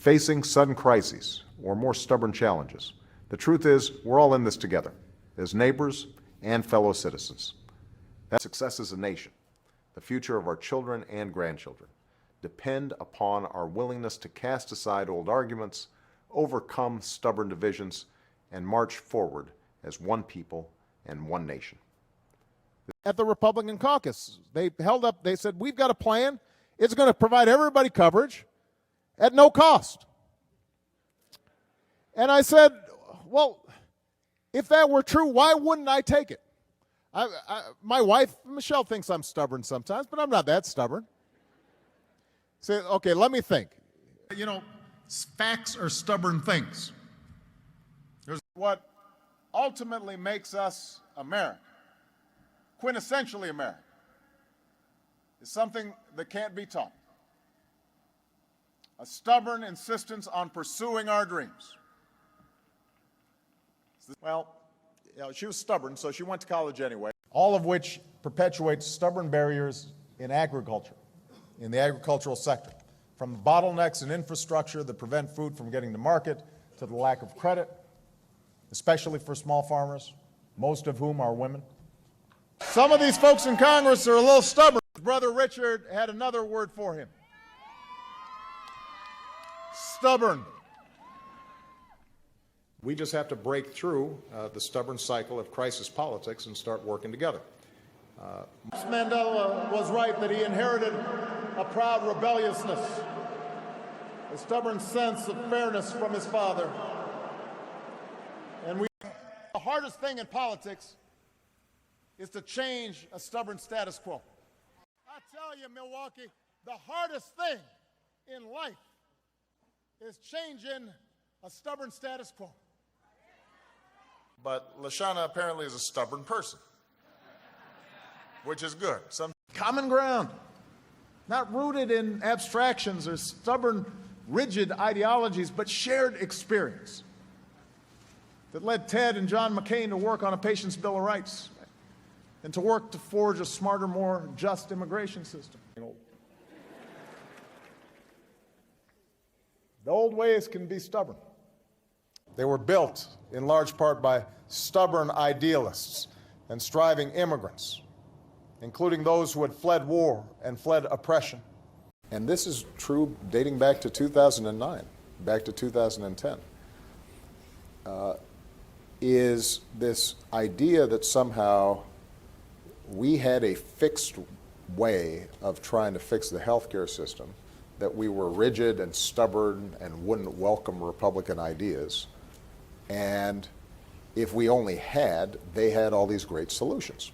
facing sudden crises or more stubborn challenges. The truth is, we're all in this together, as neighbors and fellow citizens. That success as a nation, the future of our children and grandchildren, depend upon our willingness to cast aside old arguments, overcome stubborn divisions, and march forward as one people and one nation. At the Republican caucus, they said, we've got a plan. It's going to provide everybody coverage at no cost. And I said, well, if that were true, why wouldn't I take it? My wife, Michelle, thinks I'm stubborn sometimes, but I'm not that stubborn. Say, okay, let me think. You know, facts are stubborn things. There's what ultimately makes us American, quintessentially American, is something that can't be taught. A stubborn insistence on pursuing our dreams. Well, you know, she was stubborn, so she went to college anyway. All of which perpetuates stubborn barriers in agriculture, in the agricultural sector, from the bottlenecks in infrastructure that prevent food from getting to market to the lack of credit, especially for small farmers, most of whom are women. Some of these folks in Congress are a little stubborn. His brother Richard had another word for him. Stubborn. We just have to break through the stubborn cycle of crisis politics and start working together. Mandela was right that he inherited a proud rebelliousness, a stubborn sense of fairness from his father. And the hardest thing in politics is to change a stubborn status quo. I tell you, Milwaukee, the hardest thing in life is changing a stubborn status quo. But Lashana apparently is a stubborn person, which is good. Some common ground, not rooted in abstractions or stubborn, rigid ideologies, but shared experience that led Ted and John McCain to work on a patient's Bill of Rights and to work to forge a smarter, more just immigration system. The old ways can be stubborn. They were built in large part by stubborn idealists and striving immigrants, including those who had fled war and fled oppression. And this is true dating back to 2009, back to 2010, is this idea that somehow we had a fixed way of trying to fix the healthcare system, that we were rigid and stubborn and wouldn't welcome Republican ideas. And if we only had, they had all these great solutions.